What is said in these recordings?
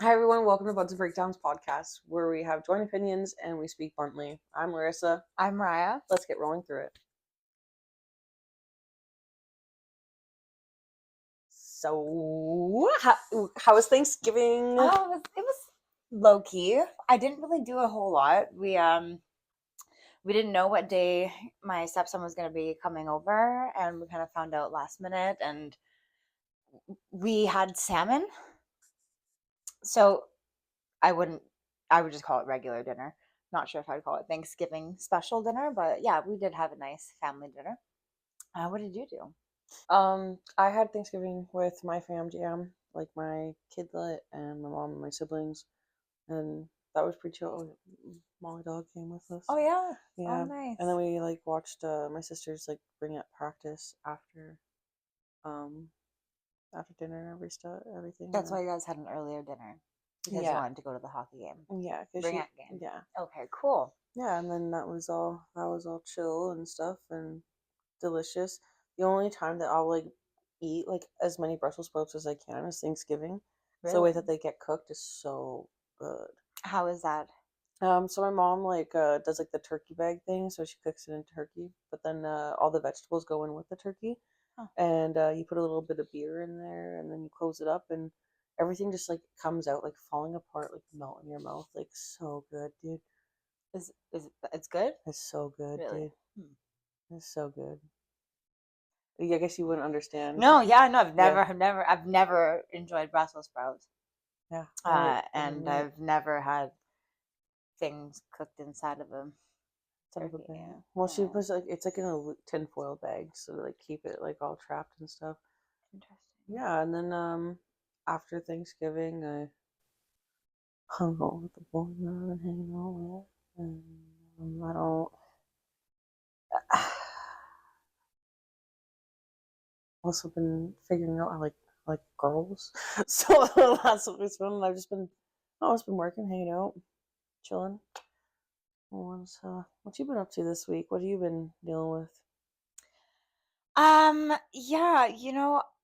Hi everyone, welcome to Budsbreakdownspod podcast, where we have joint opinions and we speak bluntly. I'm Larissa. I'm Mariah. Let's get rolling through it. So, how was Thanksgiving? It was low key. I didn't really do a whole lot. We didn't know what day my stepson was going to be coming over, and we kind of found out last minute. And we had salmon, so I wouldn't. I would just call it regular dinner. Not sure if I'd call it Thanksgiving special dinner, but yeah, we did have a nice family dinner. What did you do? I had Thanksgiving with my fam jam, like my kidlet and my mom and my siblings, and that was pretty chill. Molly dog came with us. Oh yeah. Yeah, Oh nice. and then we watched my sisters bring up practice um after dinner and everything. That's why you guys had an earlier dinner because you wanted to go to the hockey game. Yeah, Bring it game. Yeah. Okay, cool. Yeah, and then that was all chill and stuff and delicious. The only time that I'll eat as many Brussels sprouts as I can is Thanksgiving. So the way that they get cooked is so good. How is that? So my mom does the turkey bag thing, so she cooks it in turkey, but then all the vegetables go in with the turkey, Huh. and you put a little bit of beer in there, and then you close it up, and everything just comes out falling apart, melt in your mouth, so good, dude. Is it's good? It's so good, Really? dude. It's so good. I guess you wouldn't understand. No, yeah, no, Yeah. I've never enjoyed Brussels sprouts. Yeah. And I've never had things cooked inside of a turkey. Bag. Yeah. Well, she puts it's in a tinfoil bag, so to keep it all trapped and stuff. Interesting. Yeah, and then after Thanksgiving, I hung out with the boys and hanging out with, and I don't. Also been figuring out I like girls, so that's what it's been. I've just been working, hanging out, chilling. What you been up to this week? What have you been dealing with? Yeah,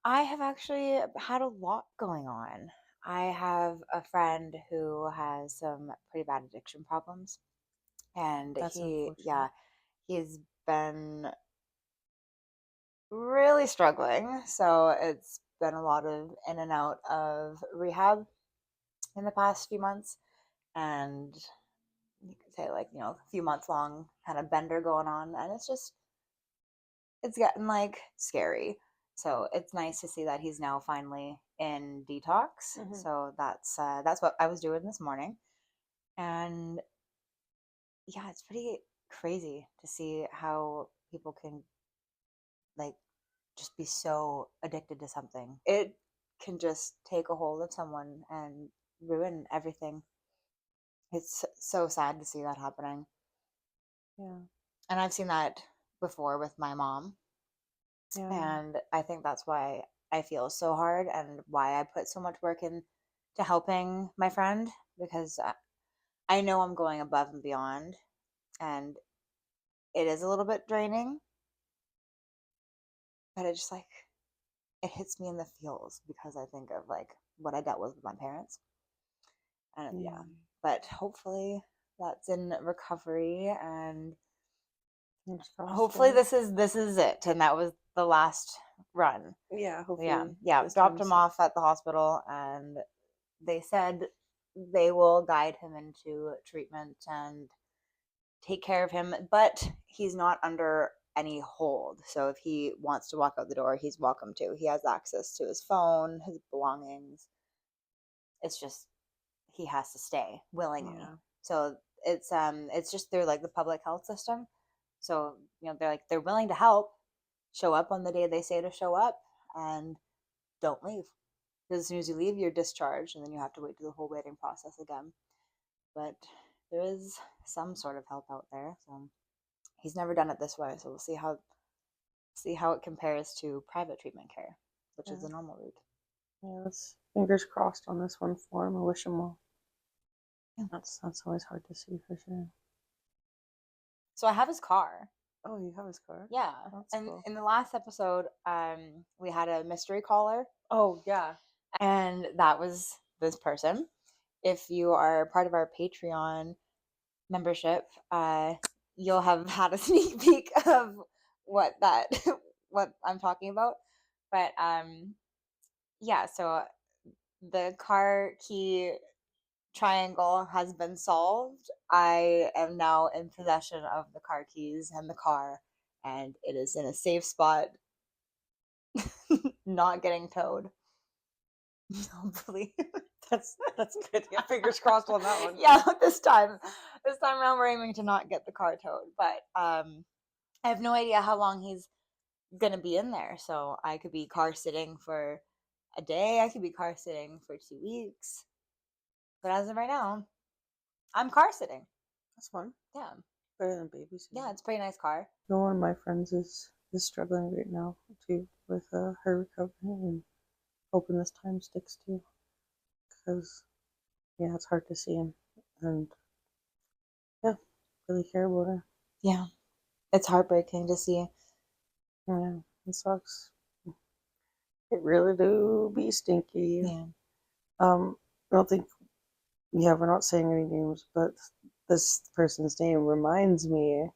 I have actually had a lot going on. I have a friend who has some pretty bad addiction problems, and That's yeah, unfortunate. he's been really struggling. So it's been a lot of in and out of rehab in the past few months. And you could say, a few months long kind of bender going on. And it's getting scary. So it's nice to see that he's now finally in detox. Mm-hmm. So that's what I was doing this morning. And yeah, it's pretty crazy to see how people can like just be so addicted to something. It can just take a hold of someone and ruin everything. It's so sad to see that happening. Yeah. And I've seen that before with my mom. Yeah. And I think that's why I feel so hard and why I put so much work in to helping my friend, because I know I'm going above and beyond, and it is a little bit draining, but it just it hits me in the feels because I think of what I dealt with my parents. And yeah, but hopefully that's in recovery, and hopefully this is it, and that was the last run. Yeah, hopefully. Yeah, dropped him off at the hospital, and they said they will guide him into treatment and take care of him, but he's not under any hold. So if he wants to walk out the door, he's welcome to. He has access to his phone, his belongings. It's just he has to stay willingly. Yeah. So it's just through the public health system. So they're willing to help, show up on the day they say to show up, and don't leave. Because as soon as you leave, you're discharged, and then you have to wait through the whole waiting process again. But there is some sort of help out there. So he's never done it this way, so we'll see how it compares to private treatment care, which is the normal route. Yeah, let's fingers crossed on this one for him. I wish him well. Yeah, that's always hard to see for sure. So I have his car. Oh, you have his car? Yeah. That's and cool. In the last episode, we had a mystery caller. Oh yeah. And that was this person. if you are part of our Patreon membership, you'll have had a sneak peek of what that what I'm talking about. But yeah, so the car key triangle has been solved. I am now in possession of the car keys and the car, and it is in a safe spot, not getting towed. Hopefully. That's good. Yeah, fingers crossed on that one. Yeah, this time around we're aiming to not get the car towed. But I have no idea how long he's gonna be in there. So I could be car sitting for a day. I could be car sitting for 2 weeks. But as of right now, I'm car sitting. That's fun. Yeah. Better than babysitting. Yeah, it's a pretty nice car. One of my friends is struggling right now too with her recovery, and hoping this time sticks too. Because yeah, it's hard to see him, and yeah, really care about her. Yeah, it's heartbreaking to see. Yeah, it sucks. It really do be stinky. Yeah. I don't think. Yeah, we're not saying any names, but this person's name reminds me.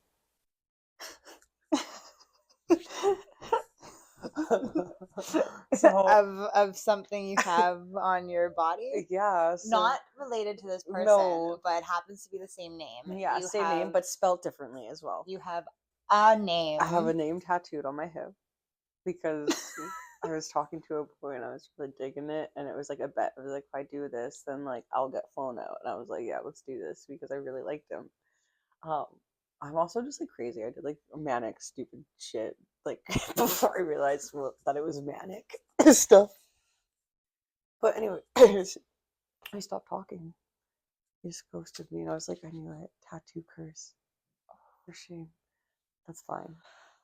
of something you have on your body. Yeah, so, not related to this person, no, but happens to be the same name. Yeah, you same name, but spelled differently as well. You have a name. I have a name tattooed on my hip because I was talking to a boy and I was really digging it, and it was like a bet. It was like, if I do this, then like I'll get flown out, and I was like, yeah, let's do this because I really liked him. I'm also just like crazy. I did like manic, stupid shit like before I realized that it was manic stuff. But anyway, I stopped talking. He just ghosted me, and I was like, I knew it. Tattoo curse. Oh, for shame. That's fine.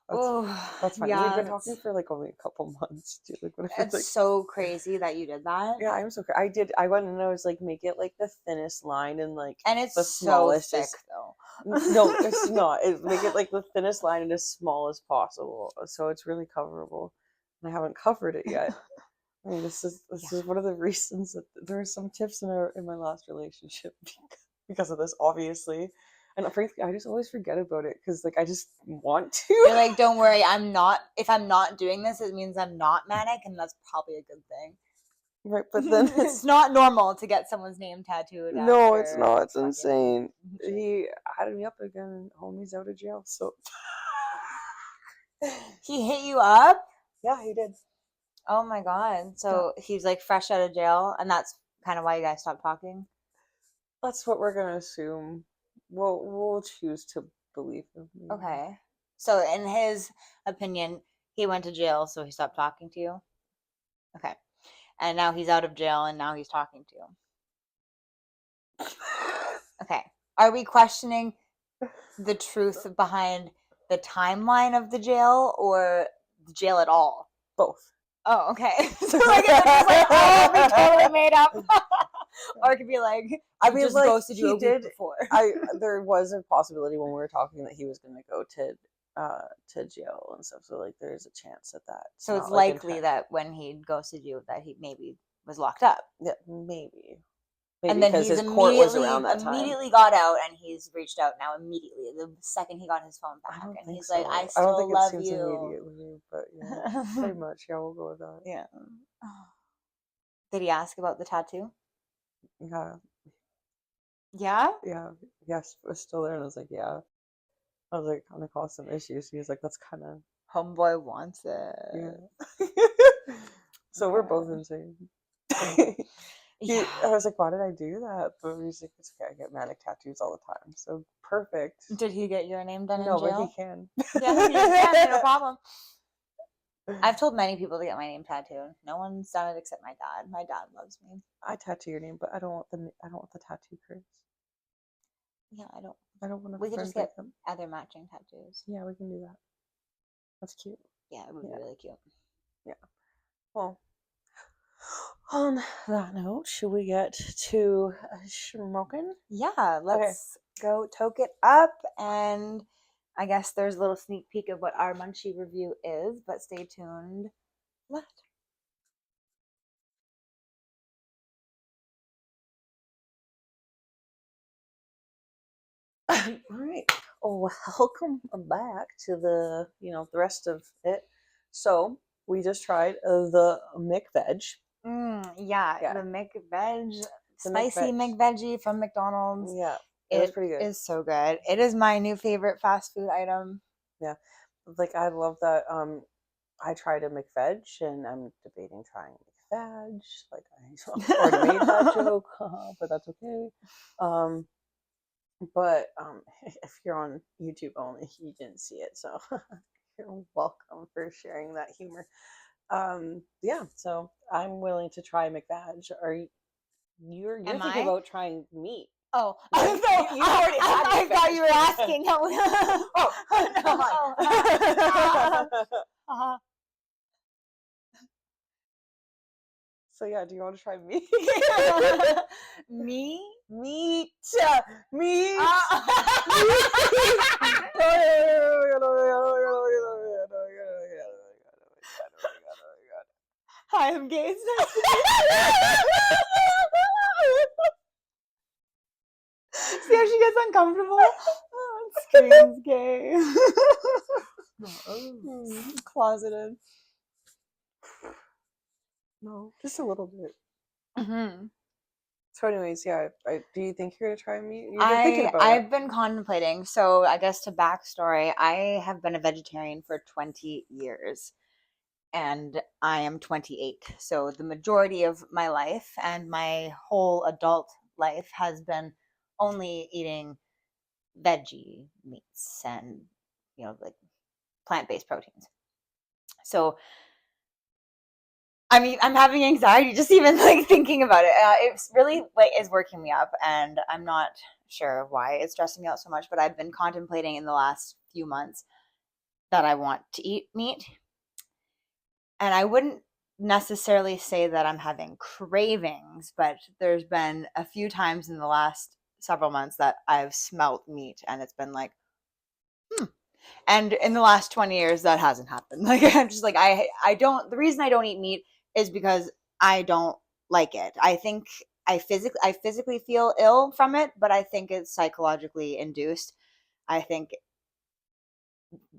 That's fine. Yeah, we've been talking for like only a couple months too. Like, what if it's like, so crazy that you did that. Yeah, I'm so crazy. I went and I was like, make it like the thinnest line and like and it's the smallest. So thick though. No, it's not. Make it like the thinnest line and as small as possible, so it's really coverable. And I haven't covered it yet. I mean, this is one of the reasons that there are some tips in my last relationship because of this, obviously. And frankly, I just always forget about it because like I just want to. You're like, don't worry, I'm not. If I'm not doing this, it means I'm not manic, and that's probably a good thing. Right, but then it's not normal to get someone's name tattooed. No, it's not. It's insane. He added me up again, and homie's out of jail. So he hit you up? Yeah, he did. Oh my god! So he's like fresh out of jail, and that's kind of why you guys stopped talking. That's what we're gonna assume. We'll choose to believe him. Okay. So in his opinion, he went to jail, so he stopped talking to you. Okay. And now he's out of jail, and now he's talking to you. Okay. Are we questioning the truth behind the timeline of the jail or the jail at all? Both. Oh, okay. So like it's just like, oh, we totally made up. Or it could be like, I mean, just like, ghosted you a week before. There was a possibility when we were talking that he was going to go to jail and stuff. So like, there's a chance that. So it's likely that when he ghosted you, that he maybe was locked up. Yeah, maybe. And then he's immediately got out, and he's reached out now immediately the second he got his phone back, and he's like, "I still love you." Immediately, but yeah, pretty much. Yeah, we'll go with that. Yeah. Did he ask about the tattoo? Yeah. Yeah. Yeah. Yes, it was still there, and I was like, yeah. I was like, gonna cause some issues. He was like, that's kind of homeboy wants it. Yeah. So we're both insane. I was like, why did I do that? But he was like, it's okay, I get manic tattoos all the time. So perfect. Did he get your name done in jail? No, but he can. Yeah, he can, no problem. I've told many people to get my name tattooed. No one's done it except my dad. My dad loves me. I tattoo your name, but I don't want the tattoo curse. Yeah, I don't want to. We could just get other matching tattoos. Yeah, we can do that. That's cute. Yeah, it would be really cute. Yeah. Well, on that note, should we get to smoking? Yeah, let's go toke it up, and I guess there's a little sneak peek of what our munchie review is, but stay tuned. Left. All right. Oh, welcome back to the the rest of it. So we just tried the McVeg. Yeah, the McVeg, The spicy McVeg. McVeggie from McDonald's. Yeah, it was It pretty good. is so good. It is my new favorite fast food item. Yeah, like I love that. I tried a McVeg, and I'm debating trying McVeg. Like I already made that joke, but that's okay. Um, but if you're on YouTube only, you didn't see it, so you're welcome for sharing that humor. Yeah, so I'm willing to try McVeg. Are you? You're Am thinking I? about trying meat? Oh, Right? You already had I thought you were McVeg. asking. Oh, so yeah, do you want to try meat? Me? Meat, meat. Hi, I'm gay. See how she gets uncomfortable? Screams gay. Closeted. No, just a little bit. Mm-hmm. So, anyways, yeah. Do you think you're gonna try meat? You've been thinking about I've it. been contemplating. So I guess to backstory, I have been a vegetarian for 20 years. And I am 28. So the majority of my life and my whole adult life has been only eating veggie meats and like plant-based proteins. So I mean, I'm having anxiety just even like thinking about it. It's really like is working me up, and I'm not sure why it's stressing me out so much. But I've been contemplating in the last few months that I want to eat meat. And I wouldn't necessarily say that I'm having cravings, but there's been a few times in the last several months that I've smelt meat and it's been like, And in the last 20 years, that hasn't happened. Like, I'm just like, I don't, the reason I don't eat meat is because I don't like it. I think I physically feel ill from it, but I think it's psychologically induced. I think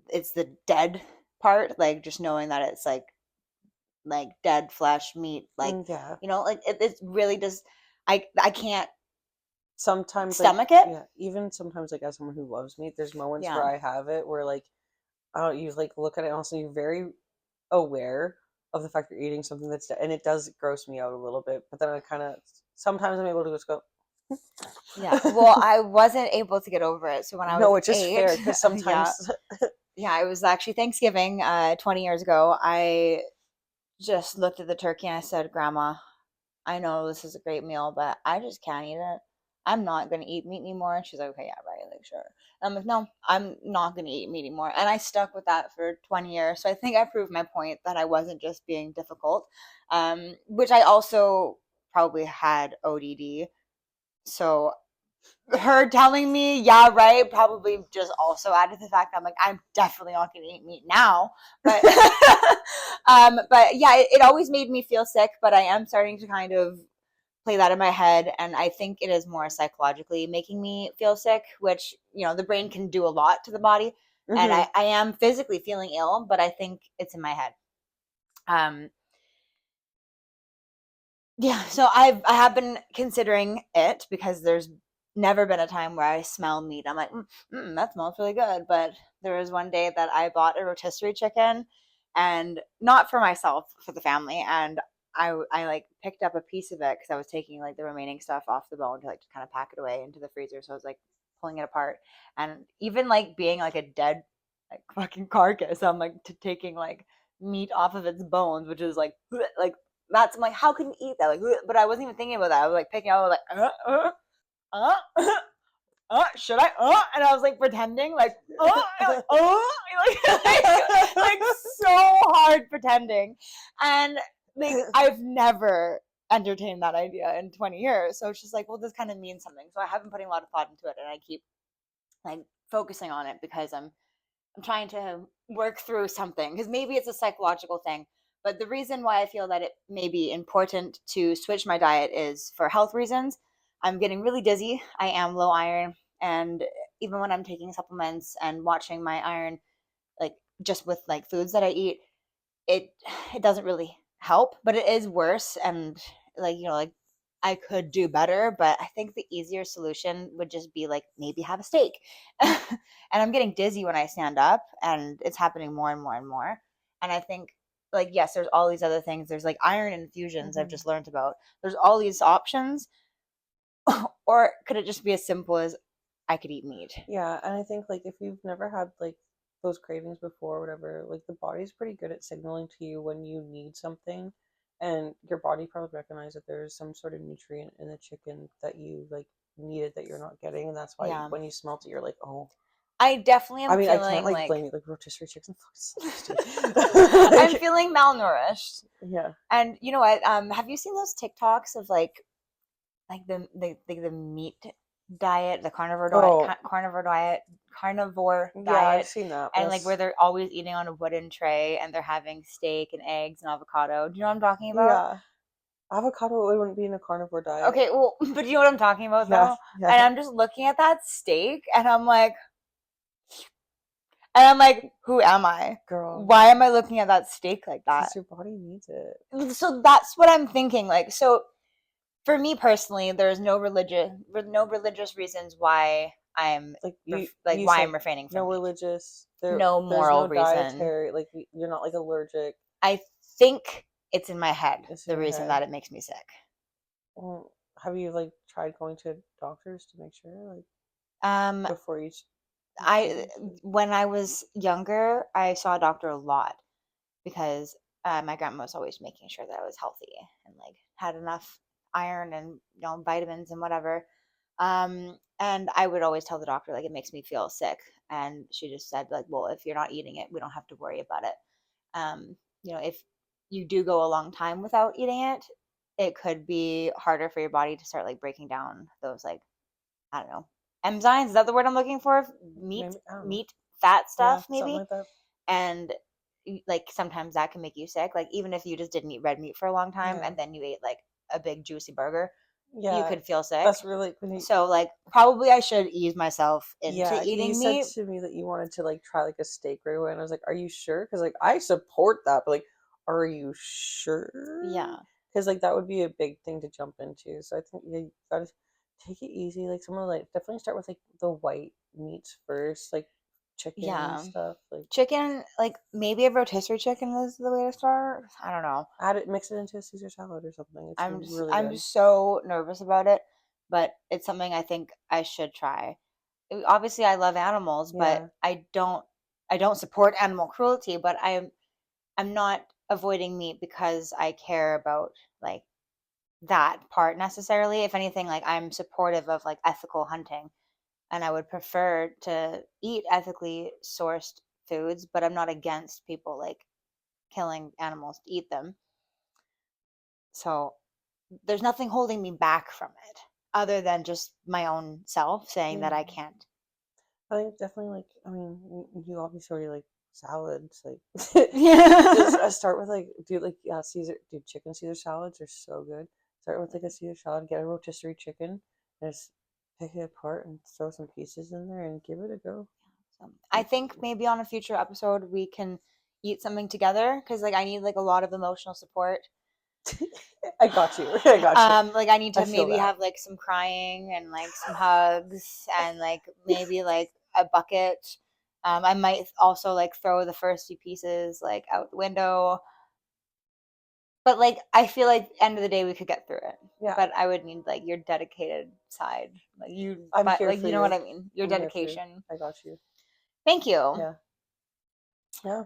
it's the dead part, like just knowing that it's like dead flesh meat, like Yeah. like it really does. I can't Sometimes, stomach it. yeah, even sometimes, like as someone who loves meat, there's moments Yeah. where I have it where like I don't. You like look at it, and also you're very aware of the fact you're eating something that's and it does gross me out a little bit. But then I kind of sometimes I'm able to just go. Yeah. Well, I wasn't able to get over it. So when I was No, it's just 8, fair because sometimes. yeah, it was actually Thanksgiving, 20 years ago. I just looked at the turkey and I said, "Grandma, I know this is a great meal, but I just can't eat it. I'm not gonna eat meat anymore." And she's like, "Okay, yeah, right, like sure." And I'm like, "No, I'm not gonna eat meat anymore." And I stuck with that for 20 years. So I think I proved my point that I wasn't just being difficult, which I also probably had ODD. So her telling me, yeah, right, probably just also added to the fact that I'm like, I'm definitely not gonna eat meat now. But but yeah, it always made me feel sick, but I am starting to kind of play that in my head, and I think it is more psychologically making me feel sick, which the brain can do a lot to the body. And Mm-hmm. I am physically feeling ill, but I think it's in my head. Yeah, so I have been considering it because there's never been a time where I smell meat. I'm like, that smells really good. But there was one day that I bought a rotisserie chicken, and not for myself, for the family. And I like picked up a piece of it because I was taking like the remaining stuff off the bone to like kind of pack it away into the freezer. So I was like pulling it apart, and even like being like a dead like fucking carcass, I'm like taking like meat off of its bones, which is like like that's I'm like, how can you eat that? Like, but I wasn't even thinking about that. I was like picking out, like, should I? And I was like pretending, like, like, like so hard pretending, and like I've never entertained that idea in 20 years. So it's just like, well, this kind of means something. So I have been putting a lot of thought into it, and I keep like focusing on it because I'm trying to work through something because maybe it's a psychological thing. But the reason why I feel that it may be important to switch my diet is for health reasons. I'm getting really dizzy. I am low iron. And even when I'm taking supplements and watching my iron, like just with like foods that I eat, it doesn't really help, but it is worse. And like, like I could do better, but I think the easier solution would just be like maybe have a steak. And I'm getting dizzy when I stand up, and it's happening more and more and more. And I think, like, yes, there's all these other things. There's like iron infusions I've just learned about. There's all these options. Or could it just be as simple as I could eat meat? Yeah, and I think like if you've never had like those cravings before or whatever, like the body's pretty good at signaling to you when you need something, and your body probably recognizes that there's some sort of nutrient in the chicken that you like needed that you're not getting, and that's why Yeah. when you smelt it, you're like, oh. I definitely am I mean, I can't feeling like like blame you, like rotisserie chicken fucks. I'm feeling malnourished. Yeah. And you know what? Have you seen those TikToks of like the meat diet, the Oh, carnivore yeah, I've diet, seen that. and like where they're always eating on a wooden tray and they're having steak and eggs and avocado. Do you know what I'm talking about? Yeah, avocado it wouldn't be in a carnivore diet. Okay, well, but you know what I'm talking about Yeah, though? And yeah, I'm just looking at that steak and I'm like, who am I? girl. Why am I looking at that steak like that? Because your body needs it. So that's what I'm thinking. Like, so for me personally, there's no religious reasons why I'm Like you why said, I'm refraining no from meat. religious. No There's moral no reason. dietary. Like you're not like allergic. I think it's in my head, It's in the your reason head. that it makes me sick. Well, have you like tried going to doctors to make sure like Um, before you? I when I was younger, I saw a doctor a lot because my grandma was always making sure that I was healthy and like had enough iron and vitamins and whatever. And I would always tell the doctor like it makes me feel sick, and she just said like, well, if you're not eating it, we don't have to worry about it. If you do go a long time without eating it, it could be harder for your body to start like breaking down those like, I don't know, enzymes. Is that the word I'm looking for? Meat, Maybe I don't know. meat, fat Yeah, stuff, something maybe. like that. And like sometimes that can make you sick. Like even if you just didn't eat red meat for a long time Yeah. and then you ate like a big juicy burger, you Yeah, could feel sick. that's really when you, So like probably I should ease myself into yeah, you eating said meat. to me that you wanted to like try like a steak right away, and I was like, "Are you sure?" Because like I support that, but like, are you sure? Yeah. Because like that would be a big thing to jump into. So I think you gotta take it easy. Like someone like definitely start with like the white meats first, like chicken and Yeah. stuff. Like Chicken, like maybe a rotisserie chicken is the way to start. I don't know. add it, mix it into a Caesar salad or something. It's really I'm good. so nervous about it, but it's something I think I should try. Obviously I love animals, but Yeah, I don't support animal cruelty, but I'm not avoiding meat because I care about like that part necessarily. If anything, like I'm supportive of like ethical hunting, and I would prefer to eat ethically sourced foods, but I'm not against people like killing animals to eat them. So there's nothing holding me back from it other than just my own self saying yeah. that I can't. I think definitely like I mean you obviously already like salads like just Yeah. start with like do like Caesar dude chicken Caesar salads are so good. Start with like a Caesar salad, get a rotisserie chicken, and just pick it apart and throw some pieces in there and give it a go. So I think maybe on a future episode we can eat something together because like I need like a lot of emotional support. I got you. I got you. Like I need I to feel maybe that. have like some crying and like some hugs and like maybe like a bucket. I might also like throw the first few pieces like out the window. But like I feel like end of the day we could get through it. Yeah, But I would need like your dedicated side. Like you I'm but here like for you know what you. I mean. Your I'm here for you. dedication. I got you. Thank you. Yeah. Yeah.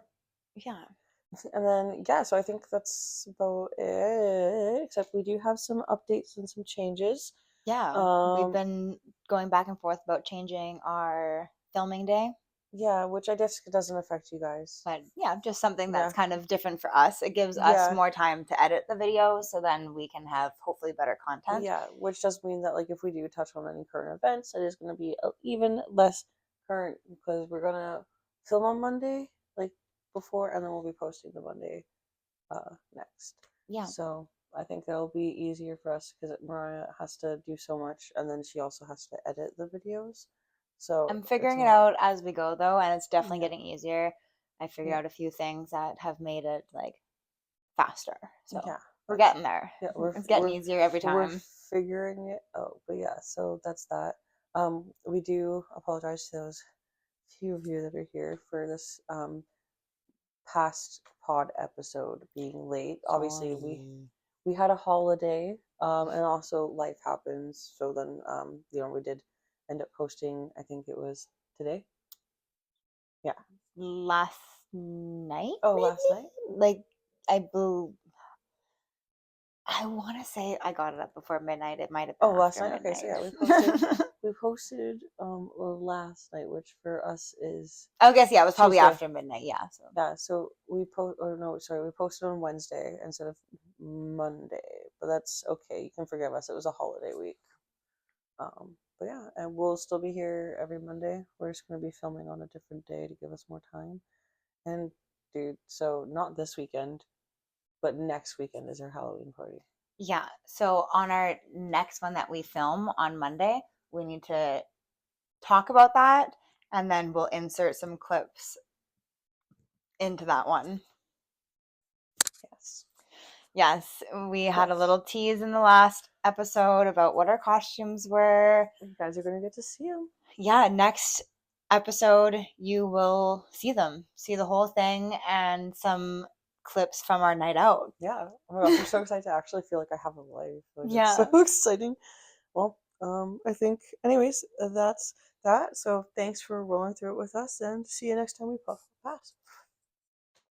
Yeah. And then yeah, so I think that's about it. Except we do have some updates and some changes. Yeah. We've Um, been going back and forth about changing our filming day. yeah, which I guess doesn't affect you guys. But yeah, just something that's Yeah. kind of different for us. It gives us Yeah. more time to edit the videos so then we can have hopefully better content. Yeah, which does mean that like if we do touch on any current events, it is going to be even less current because we're gonna film on Monday, like before, and then we'll be posting the Monday next. Yeah. So I think that'll be easier for us because Mariah has to do so much, and then she also has to edit the videos. So I'm it's figuring it not- out as we go though, and it's definitely Yeah. getting easier. I figured Yeah. out a few things that have made it like faster. So Yeah. we're That's getting there. yeah. It's getting easier every We're time. figuring it out. But yeah, so that's that. We do apologize to those few of you that are here for this past pod episode being late. Obviously, we had a holiday, and also life happens. So then, we did end up posting. I think it was today. Yeah. Last night, Oh, maybe? last night. Like I bel I want to say I got it up before midnight. It might have been Oh, last after night. Okay, so midnight. yeah, we posted last night, which for us is I guess yeah, it was probably Tuesday. after midnight. Yeah. So Yeah, so we posted on Wednesday instead of Monday, but that's okay. You can forgive us. It was a holiday week. But yeah, and we'll still be here every Monday. We're just gonna be filming on a different day to give us more time. And dude, so not this weekend, but next weekend is our Halloween party. yeah. So on our next one that we film on Monday, we need to talk about that, and then we'll insert some clips into that one. Yes. Yes, we had a little tease in the last episode about what our costumes were. You guys are gonna get to see them. Yeah, next episode you will see them, see the whole thing, and some clips from our night out. Yeah. Oh my gosh, I'm so excited to actually feel like I have a life. Like, it's so Yeah. exciting. Well, I think, anyways, that's that. So thanks for rolling through it with us, and see you next time we pass.